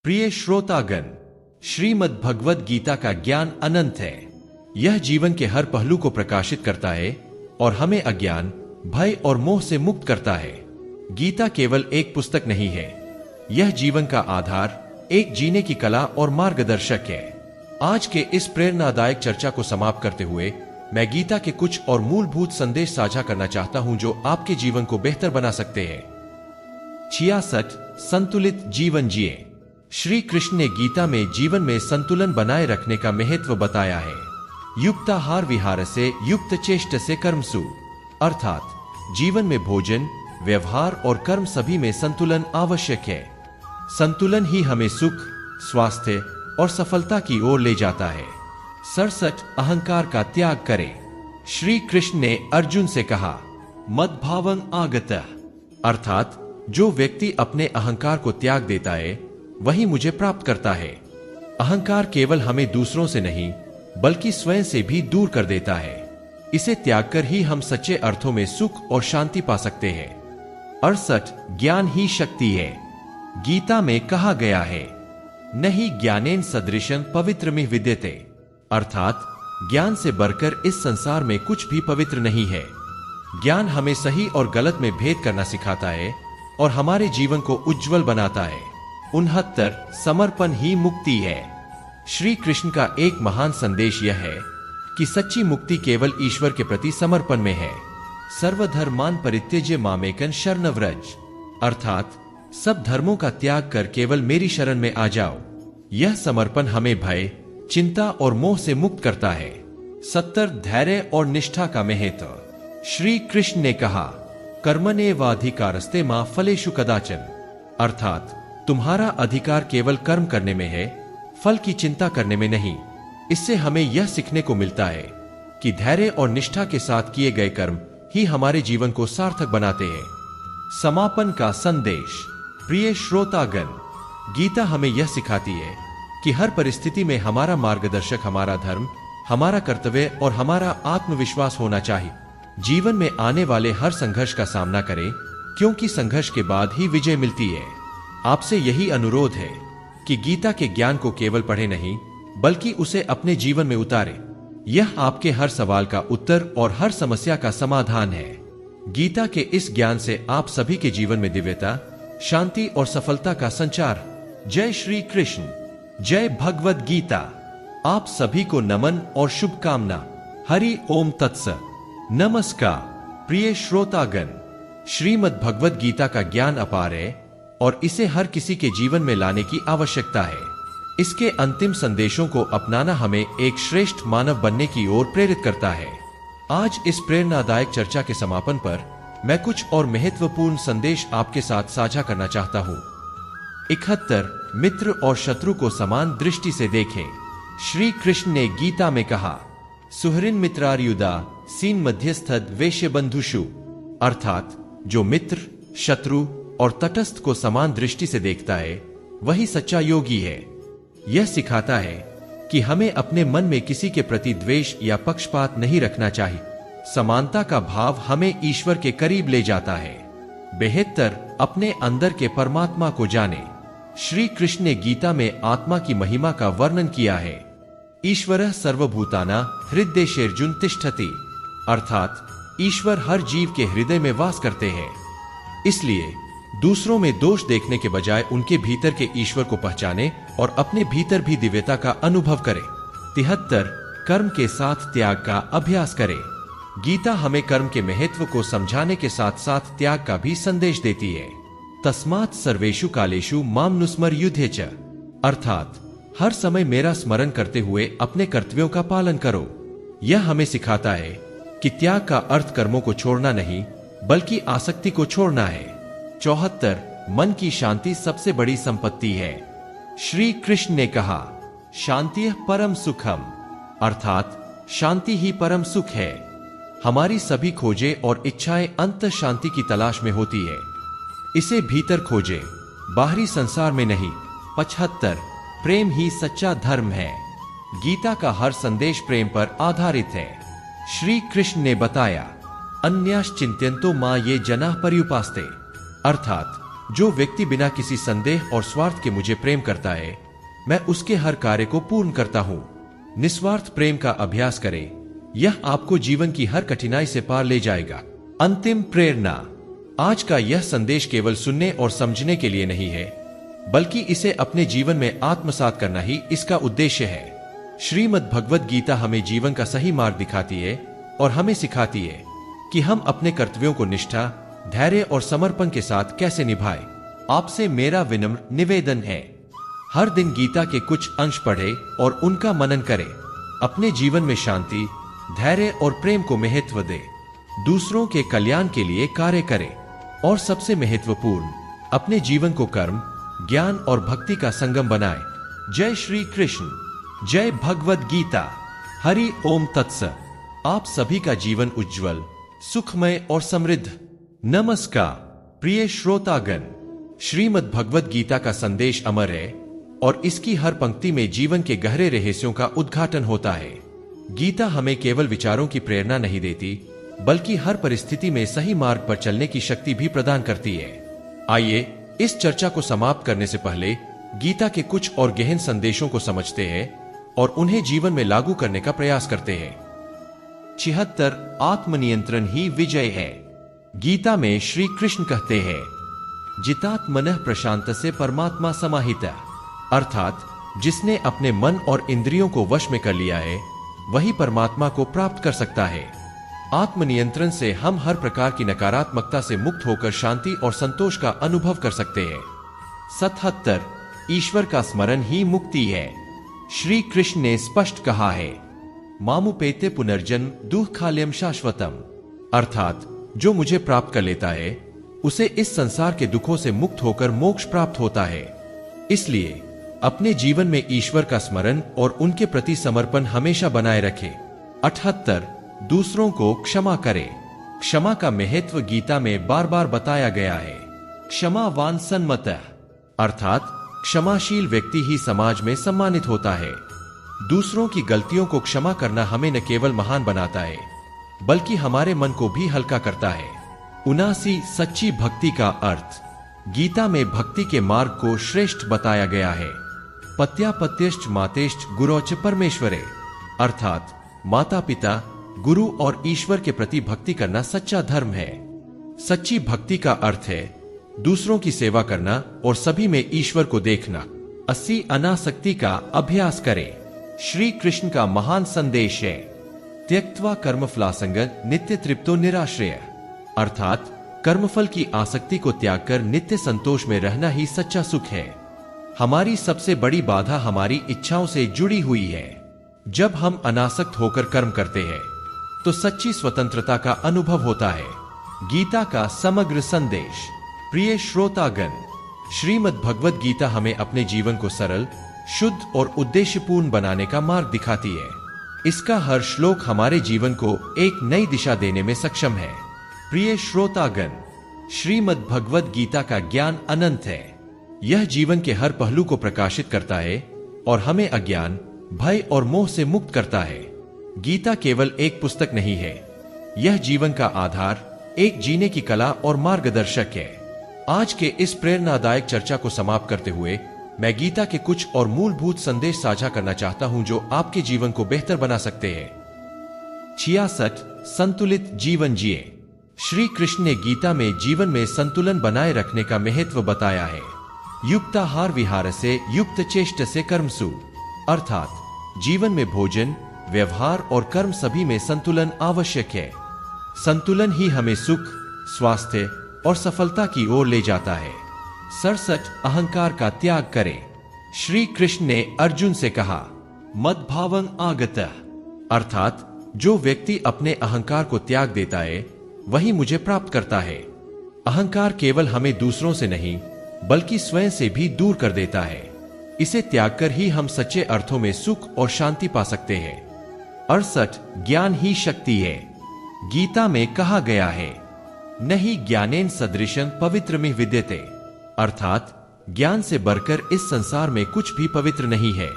प्रिय श्रोतागण, श्रीमद् भगवद गीता का ज्ञान अनंत है। यह जीवन के हर पहलू को प्रकाशित करता है और हमें अज्ञान, भय और मोह से मुक्त करता है। गीता केवल एक पुस्तक नहीं है, यह जीवन का आधार, एक जीने की कला और मार्गदर्शक है। आज के इस प्रेरणादायक चर्चा को समाप्त करते हुए मैं गीता के कुछ और मूलभूत संदेश साझा करना चाहता हूं जो आपके जीवन को बेहतर बना सकते हैं। 66 संतुलित जीवन जिए। श्री कृष्ण ने गीता में जीवन में संतुलन बनाए रखने का महत्व बताया है। युक्ताहार विहार से युक्त चेष्ट से कर्मसु, अर्थात जीवन में भोजन, व्यवहार और कर्म सभी में संतुलन आवश्यक है। संतुलन ही हमें सुख, स्वास्थ्य और सफलता की ओर ले जाता है। 67 अहंकार का त्याग करें। श्री कृष्ण ने अर्जुन से कहा, मद्भावं आगतः, अर्थात जो व्यक्ति अपने अहंकार को त्याग देता है वही मुझे प्राप्त करता है। अहंकार केवल हमें दूसरों से नहीं बल्कि स्वयं से भी दूर कर देता है। इसे त्याग कर ही हम सच्चे अर्थों में सुख और शांति पा सकते हैं। 68 ज्ञान ही शक्ति है। गीता में कहा गया है, नहीं ज्ञानेन सदृशं पवित्रमिह विद्यते, अर्थात ज्ञान से बढ़कर इस संसार में कुछ भी पवित्र नहीं है। ज्ञान हमें सही और गलत में भेद करना सिखाता है और हमारे जीवन को उज्जवल बनाता है। 69 समर्पण ही मुक्ति है। श्री कृष्ण का एक महान संदेश यह है कि सच्ची मुक्ति केवल ईश्वर के प्रति समर्पण में है। सर्वधर्मान परित्यज्य मामेकं शरणं व्रज, अर्थात सब धर्मों का त्याग कर केवल मेरी शरण में आ जाओ। यह समर्पण हमें भय, चिंता और मोह से मुक्त करता है। 70 धैर्य और निष्ठा का महत्व। श्री कृष्ण ने कहा, कर्मण्येवाधिकारस्ते मा फलेषु कदाचन, अर्थात तुम्हारा अधिकार केवल कर्म करने में है, फल की चिंता करने में नहीं। इससे हमें यह सीखने को मिलता है कि धैर्य और निष्ठा के साथ किए गए कर्म ही हमारे जीवन को सार्थक बनाते हैं। समापन का संदेश। प्रिय श्रोतागण, गीता हमें यह सिखाती है कि हर परिस्थिति में हमारा मार्गदर्शक हमारा धर्म, हमारा कर्तव्य और हमारा आत्मविश्वास होना चाहिए। जीवन में आने वाले हर संघर्ष का सामना करें, क्योंकि संघर्ष के बाद ही विजय मिलती है। आपसे यही अनुरोध है कि गीता के ज्ञान को केवल पढ़े नहीं बल्कि उसे अपने जीवन में उतारे। यह आपके हर सवाल का उत्तर और हर समस्या का समाधान है। गीता के इस ज्ञान से आप सभी के जीवन में दिव्यता, शांति और सफलता का संचार। जय श्री कृष्ण, जय भगवद गीता। आप सभी को नमन और शुभकामना। हरि ओम तत्सत। नमस्कार प्रिय श्रोतागण, श्रीमद् भगवद गीता का ज्ञान अपार है और इसे हर किसी के जीवन में लाने की आवश्यकता है। इसके अंतिम संदेशों को अपनाना हमें एक श्रेष्ठ मानव बनने की ओर प्रेरित करता है। आज इस प्रेरणादायक चर्चा के समापन पर मैं कुछ और महत्वपूर्ण संदेश आपके साथ साझा करना चाहता हूँ। 71 मित्र और शत्रु को समान दृष्टि से देखें। श्री कृष्ण ने गीता में कहा, सुहृन् मित्रार्युदा सीन मध्यस्थद वेश्य बंधुषु, अर्थात जो मित्र, शत्रु और तटस्थ को समान दृष्टि से देखता है वही सच्चा योगी है। यह सिखाता है कि हमें अपने मन में किसी के प्रति द्वेष या पक्षपात नहीं रखना चाहिए। समानता का भाव हमें ईश्वर के करीब ले जाता है। बेहतर अपने अंदर के परमात्मा को जाने। श्री कृष्ण ने गीता में आत्मा की महिमा का वर्णन किया है। ईश्वरः सर्वभूताना हृदयेषु तिष्ठति, अर्थात ईश्वर हर जीव के हृदय में वास करते हैं। इसलिए दूसरों में दोष देखने के बजाय उनके भीतर के ईश्वर को पहचाने और अपने भीतर भी दिव्यता का अनुभव करें। 73 कर्म के साथ त्याग का अभ्यास करें। गीता हमें कर्म के महत्व को समझाने के साथ साथ त्याग का भी संदेश देती है। तस्मात् सर्वेषु कालेषु मां नुस्मर युध्ये च, अर्थात हर समय मेरा स्मरण करते हुए अपने कर्तव्यों का पालन करो। यह हमें सिखाता है कि त्याग का अर्थ कर्मों को छोड़ना नहीं बल्कि आसक्ति को छोड़ना है। 74 मन की शांति सबसे बड़ी संपत्ति है। श्री कृष्ण ने कहा, शांतिः परम सुखम, अर्थात शांति ही परम सुख है। हमारी सभी खोजें और इच्छाएं अंत शांति की तलाश में होती है। इसे भीतर खोजें, बाहरी संसार में नहीं। 75 प्रेम ही सच्चा धर्म है। गीता का हर संदेश प्रेम पर आधारित है। श्री कृष्ण ने बताया, अन्याश्चिंत्यन्तो मां ये जनाः पर्युपास्ते, अर्थात जो व्यक्ति बिना किसी संदेह और स्वार्थ के मुझे प्रेम करता है, मैं उसके हर कार्य को पूर्ण करता हूँ। निस्वार्थ प्रेम का अभ्यास करें, यह आपको जीवन की हर कठिनाई से पार ले जाएगा। अंतिम प्रेरणा। आज का यह संदेश केवल सुनने और समझने के लिए नहीं है, बल्कि इसे अपने जीवन में आत्मसात करना ही इसका उद्देश्य है। श्रीमद् भगवद गीता हमें जीवन का सही मार्ग दिखाती है और हमें सिखाती है कि हम अपने कर्तव्यों को निष्ठा, धैर्य और समर्पण के साथ कैसे निभाएं। आपसे मेरा विनम्र निवेदन है, हर दिन गीता के कुछ अंश पढ़े और उनका मनन करें। अपने जीवन में शांति, धैर्य और प्रेम को महत्व दें। दूसरों के कल्याण के लिए कार्य करें और सबसे महत्वपूर्ण, अपने जीवन को कर्म, ज्ञान और भक्ति का संगम बनाएं। जय श्री कृष्ण, जय भगवद गीता। हरि ओम तत्सत। आप सभी का जीवन उज्जवल, सुखमय और समृद्ध। नमस्कार प्रिय श्रोतागण, श्रीमद् भगवद गीता का संदेश अमर है और इसकी हर पंक्ति में जीवन के गहरे रहस्यों का उद्घाटन होता है। गीता हमें केवल विचारों की प्रेरणा नहीं देती, बल्कि हर परिस्थिति में सही मार्ग पर चलने की शक्ति भी प्रदान करती है। आइए इस चर्चा को समाप्त करने से पहले गीता के कुछ और गहन संदेशों को समझते हैं और उन्हें जीवन में लागू करने का प्रयास करते हैं। 76 आत्मनियंत्रण ही विजय है। गीता में श्री कृष्ण कहते हैं, जितात्मनः प्रशांत से परमात्मा समाहित, अर्थात जिसने अपने मन और इंद्रियों को वश में कर लिया है, वही परमात्मा को प्राप्त कर सकता है। आत्मनियंत्रण से हम हर प्रकार की नकारात्मकता से मुक्त होकर शांति और संतोष का अनुभव कर सकते हैं। 77 ईश्वर का स्मरण ही मुक्ति है। श्री कृष्ण ने स्पष्ट कहा है, मामुपेते पुनर्जन्म दुःखालयम शाश्वतम, अर्थात जो मुझे प्राप्त कर लेता है उसे इस संसार के दुखों से मुक्त होकर मोक्ष प्राप्त होता है। इसलिए अपने जीवन में ईश्वर का स्मरण और उनके प्रति समर्पण हमेशा बनाए रखें। 78 दूसरों को क्षमा करें। क्षमा का महत्व गीता में बार बार बताया गया है। क्षमावान सन्मतः, अर्थात क्षमाशील व्यक्ति ही समाज में सम्मानित होता है। दूसरों की गलतियों को क्षमा करना हमें न केवल महान बनाता है, बल्कि हमारे मन को भी हल्का करता है। 79 सच्ची भक्ति का अर्थ। गीता में भक्ति के मार्ग को श्रेष्ठ बताया गया है। पत्यापत्यश्च मातेश्च गुरोच परमेश्वरे, अर्थात माता पिता, गुरु और ईश्वर के प्रति भक्ति करना सच्चा धर्म है। सच्ची भक्ति का अर्थ है दूसरों की सेवा करना और सभी में ईश्वर को देखना। 80 अनासक्ति का अभ्यास करें। श्री कृष्ण का महान संदेश है, त्यक्त्वा कर्मफलासंग नित्य तृप्तो निराश्रय, अर्थात कर्मफल की आसक्ति को त्याग कर नित्य संतोष में रहना ही सच्चा सुख है। हमारी सबसे बड़ी बाधा हमारी इच्छाओं से जुड़ी हुई है। जब हम अनासक्त होकर कर्म करते हैं तो सच्ची स्वतंत्रता का अनुभव होता है। गीता का समग्र संदेश। प्रिय श्रोतागण, श्रीमद् भगवद गीता हमें अपने जीवन को सरल, शुद्ध और उद्देश्यपूर्ण बनाने का मार्ग दिखाती है। इसका हर श्लोक हमारे जीवन को एक नई दिशा देने में सक्षम है। प्रिय श्रोतागण, श्रीमद् भगवद गीता का ज्ञान अनंत है। यह जीवन के हर पहलू को प्रकाशित करता है और हमें अज्ञान, भय और मोह से मुक्त करता है। गीता केवल एक पुस्तक नहीं है, यह जीवन का आधार, एक जीने की कला और मार्गदर्शक है। आज के इस प्रेरणादायक चर्चा को समाप्त करते हुए मैं गीता के कुछ और मूलभूत संदेश साझा करना चाहता हूं जो आपके जीवन को बेहतर बना सकते हैं। 66 संतुलित जीवन जिए। श्री कृष्ण ने गीता में जीवन में संतुलन बनाए रखने का महत्व बताया है। युक्ताहार विहार से युक्त चेष्ट से कर्मसु, अर्थात जीवन में भोजन, व्यवहार और कर्म सभी में संतुलन आवश्यक है। संतुलन ही हमें सुख, स्वास्थ्य और सफलता की ओर ले जाता है। 67 अहंकार का त्याग करें। श्री कृष्ण ने अर्जुन से कहा, मद्भावं आगतः, अर्थात जो व्यक्ति अपने अहंकार को त्याग देता है वही मुझे प्राप्त करता है। अहंकार केवल हमें दूसरों से नहीं बल्कि स्वयं से भी दूर कर देता है। इसे त्याग कर ही हम सच्चे अर्थों में सुख और शांति पा सकते हैं। 68 ज्ञान ही शक्ति है। गीता में कहा गया है, नहीं ज्ञानेन सदृशं पवित्रमिह विद्यते, अर्थात ज्ञान से बढ़कर इस संसार में कुछ भी पवित्र नहीं है।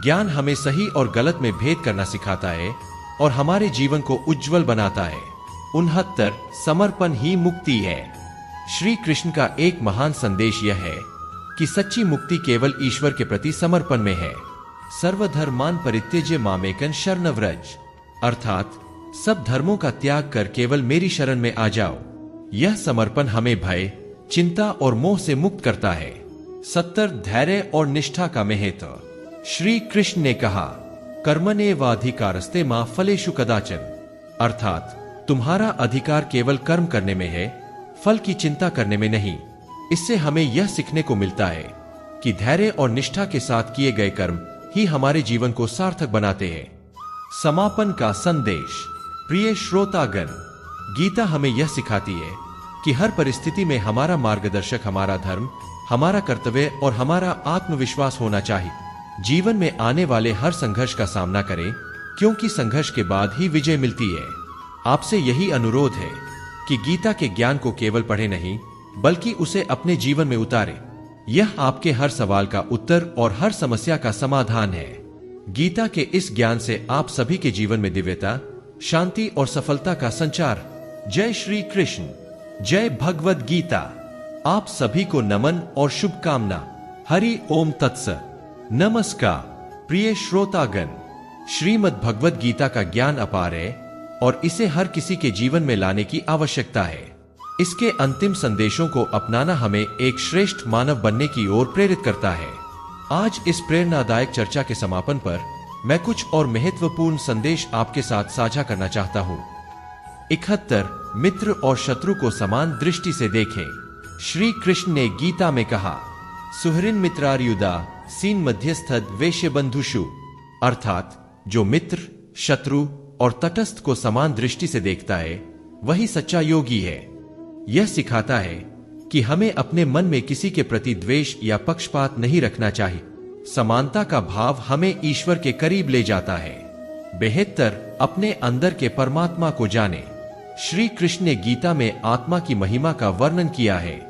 ज्ञान हमें सही और गलत में भेद करना सिखाता है और हमारे जीवन को उज्जवल बनाता है। 69 समर्पण ही मुक्ति है। श्री कृष्ण का एक महान संदेश यह है कि सच्ची मुक्ति केवल ईश्वर के प्रति समर्पण में है। सर्वधर्मान परित्यज्य मामेकं शरणं व्रज, अर्थात सब धर्मों का त्याग कर केवल मेरी शरण में आ जाओ। यह समर्पण हमें भय, चिंता और मोह से मुक्त करता है। 70 धैर्य और निष्ठा का महत्व। श्री कृष्ण ने कहा, कर्मण्येवाधिकारस्ते मा फलेषु कदाचन, अर्थात तुम्हारा अधिकार केवल कर्म करने में है, फल की चिंता करने में नहीं। इससे हमें यह सीखने को मिलता है कि धैर्य और निष्ठा के साथ किए गए कर्म ही हमारे जीवन को सार्थक बनाते हैं। समापन का संदेश। प्रिय श्रोतागण, गीता हमें यह सिखाती है कि हर परिस्थिति में हमारा मार्गदर्शक हमारा धर्म, हमारा कर्तव्य और हमारा आत्मविश्वास होना चाहिए। जीवन में आने वाले हर संघर्ष का सामना करें, क्योंकि संघर्ष के बाद ही विजय मिलती है। आपसे यही अनुरोध है कि गीता के ज्ञान को केवल पढ़े नहीं, बल्कि उसे अपने जीवन में उतारे। यह आपके हर सवाल का उत्तर और हर समस्या का समाधान है। गीता के इस ज्ञान से आप सभी के जीवन में दिव्यता, शांति और सफलता का संचार। जय श्री कृष्ण, जय भगवद गीता। आप सभी को नमन और शुभकामना। हरि ओम तत्सत। नमस्कार प्रिय श्रोतागण, श्रीमद् भगवद गीता का ज्ञान अपार है और इसे हर किसी के जीवन में लाने की आवश्यकता है। इसके अंतिम संदेशों को अपनाना हमें एक श्रेष्ठ मानव बनने की ओर प्रेरित करता है। आज इस प्रेरणादायक चर्चा के समापन पर मैं कुछ और महत्वपूर्ण संदेश आपके साथ साझा करना चाहता हूँ। 71 मित्र और शत्रु को समान दृष्टि से देखें। श्री कृष्ण ने गीता में कहा, सुहृन् मित्रार्युदा सीन मध्यस्थद वेश्य बंधुषु, अर्थात जो मित्र, शत्रु और तटस्थ को समान दृष्टि से देखता है वही सच्चा योगी है। यह सिखाता है कि हमें अपने मन में किसी के प्रति द्वेष या पक्षपात नहीं रखना चाहिए। समानता का भाव हमें ईश्वर के करीब ले जाता है। बेहतर अपने अंदर के परमात्मा को जाने। श्री कृष्ण ने गीता में आत्मा की महिमा का वर्णन किया है।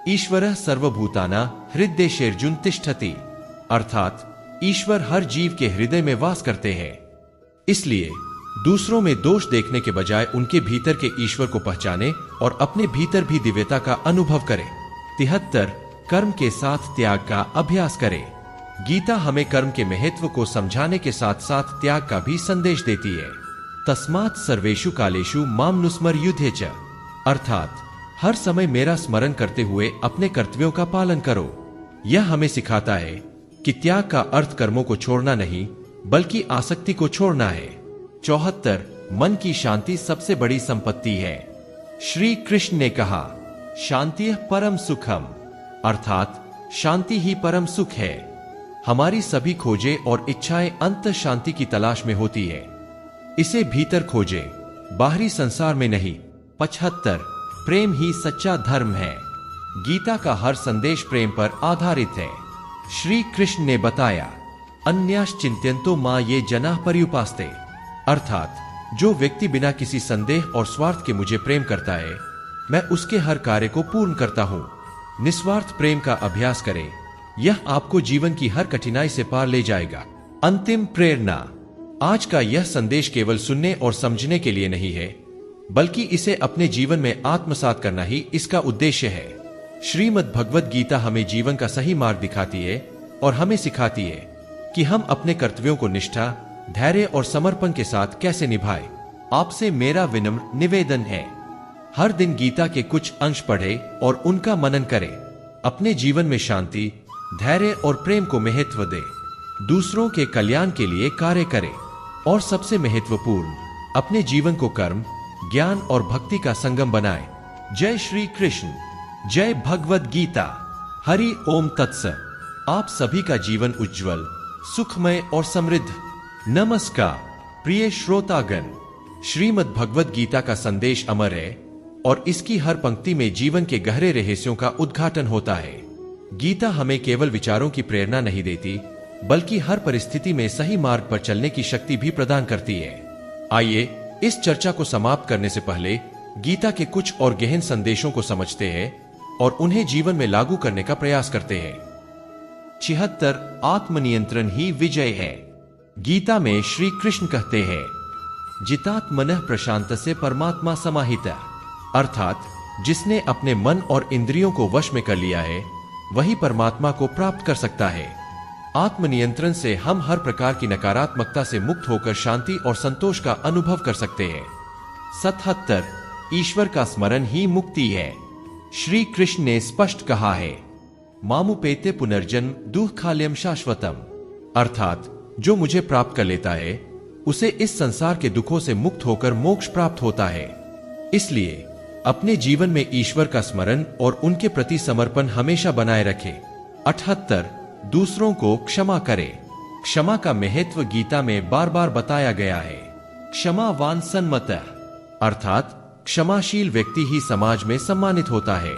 ईश्वरः सर्वभूताना हृदयेषु तिष्ठति, अर्थात ईश्वर हर जीव के हृदय में वास करते हैं। इसलिए दूसरों में दोष देखने के बजाय उनके भीतर के ईश्वर को पहचाने और अपने भीतर भी दिव्यता का अनुभव करें। 73 कर्म के साथ त्याग का अभ्यास करें। गीता हमें कर्म के महत्व को समझाने के साथ साथ त्याग का भी संदेश देती है। तस्मात् सर्वेषु कालेषु माम नुस्मर्युध्ये च, अर्थात हर समय मेरा स्मरण करते हुए अपने कर्तव्यों का पालन करो। यह हमें सिखाता है कि त्याग का अर्थ कर्मों को छोड़ना नहीं, बल्कि आसक्ति को छोड़ना है। 74 मन की शांति सबसे बड़ी संपत्ति है। श्री कृष्ण ने कहा, शांति परम सुखम, अर्थात शांति ही परम सुख है। हमारी सभी खोजें और इच्छाएं अंत शांति की तलाश में होती है। इसे भीतर खोजे, बाहरी संसार में नहीं। 75 प्रेम ही सच्चा धर्म है। गीता का हर संदेश प्रेम पर आधारित है। श्री कृष्ण ने बताया, अन्याश्चिंत्यन्तो मां ये जनाः पर्युपास्ते, अर्थात जो व्यक्ति बिना किसी संदेह और स्वार्थ के मुझे प्रेम करता है, मैं उसके हर कार्य को पूर्ण करता हूँ। निस्वार्थ प्रेम का अभ्यास करें, यह आपको जीवन की हर कठिनाई से पार ले जाएगा। अंतिम प्रेरणा। आज का यह संदेश केवल सुनने और समझने के लिए नहीं है, बल्कि इसे अपने जीवन में आत्मसात करना ही इसका उद्देश्य है। श्रीमद् भगवद गीता हमें जीवन का सही मार्ग दिखाती है और हमें सिखाती है कि हम अपने कर्तव्यों को निष्ठा, धैर्य और समर्पण के साथ कैसे निभाएं। आपसे मेरा विनम्र निवेदन है, हर दिन गीता के कुछ अंश पढ़े और उनका मनन करें। अपने जीवन में शांति, धैर्य और प्रेम को महत्व दे। दूसरों के कल्याण के लिए कार्य करें और सबसे महत्वपूर्ण, अपने जीवन को कर्म, ज्ञान और भक्ति का संगम बनाएं। जय श्री कृष्ण, जय भगवद गीता। हरि ओम तत्सत। आप सभी का जीवन उज्जवल, सुखमय और समृद्ध। नमस्कार प्रिय श्रोतागण, श्रीमद् भगवद गीता का संदेश अमर है और इसकी हर पंक्ति में जीवन के गहरे रहस्यों का उद्घाटन होता है। गीता हमें केवल विचारों की प्रेरणा नहीं देती, बल्कि हर परिस्थिति में सही मार्ग पर चलने की शक्ति भी प्रदान करती है। आइए इस चर्चा को समाप्त करने से पहले गीता के कुछ और गहन संदेशों को समझते हैं और उन्हें जीवन में लागू करने का प्रयास करते हैं। 76 आत्मनियंत्रण ही विजय है। गीता में श्री कृष्ण कहते हैं, जितात्मनः प्रशांत से परमात्मा समाहिता, अर्थात जिसने अपने मन और इंद्रियों को वश में कर लिया है वही परमात्मा को प्राप्त कर सकता है। आत्मनियंत्रण से हम हर प्रकार की नकारात्मकता से मुक्त होकर शांति और संतोष का अनुभव कर सकते हैं। 77 ईश्वर का स्मरण ही मुक्ति है। श्री कृष्ण ने स्पष्ट कहा है, मामुपेते पुनर्जन्म दुःखालयम शाश्वतम, अर्थात जो मुझे प्राप्त कर लेता है उसे इस संसार के दुखों से मुक्त होकर मोक्ष प्राप्त होता है। इसलिए अपने जीवन में ईश्वर का स्मरण और उनके प्रति समर्पण हमेशा बनाए रखें। 78 दूसरों को क्षमा करें। क्षमा का महत्व गीता में बार बार बताया गया है। क्षमावान सन्मतः, अर्थात क्षमाशील व्यक्ति ही समाज में सम्मानित होता है।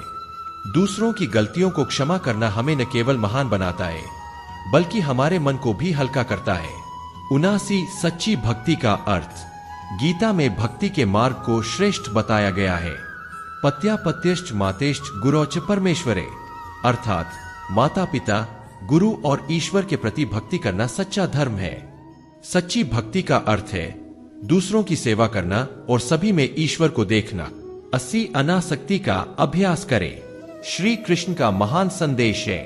दूसरों की गलतियों को क्षमा करना हमें न केवल महान बनाता है बल्कि हमारे मन को भी हल्का करता है। 79 सच्ची भक्ति का अर्थ। गीता में भक्ति के मार्ग को श्रेष्ठ बताया गया है। पत्यापत्यश्च मातेश्च गुरौच परमेश्वरे, अर्थात माता पिता, गुरु और ईश्वर के प्रति भक्ति करना सच्चा धर्म है। सच्ची भक्ति का अर्थ है दूसरों की सेवा करना और सभी में ईश्वर को देखना। 80 अनासक्ति का अभ्यास करें। श्री कृष्ण का महान संदेश है,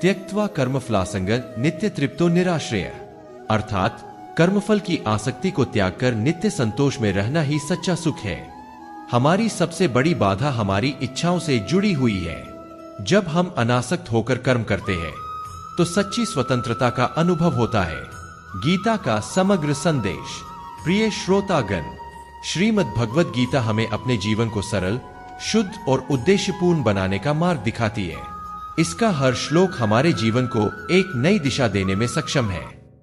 त्यक्त्वा कर्मफलासंग नित्य तृप्तो निराश्रय, अर्थात कर्मफल की आसक्ति को त्याग कर नित्य संतोष में रहना ही सच्चा सुख है। हमारी सबसे बड़ी बाधा हमारी इच्छाओं से जुड़ी हुई है। जब हम अनासक्त होकर कर्म करते हैं तो सच्ची स्वतंत्रता का अनुभव होता है। गीता का समग्र संदेश। प्रिय श्रोतागण, श्रीमद् भगवद गीता हमें अपने जीवन को सरल, शुद्ध और उद्देश्यपूर्ण बनाने का मार्ग दिखाती है। इसका हर श्लोक हमारे जीवन को एक नई दिशा देने में सक्षम है।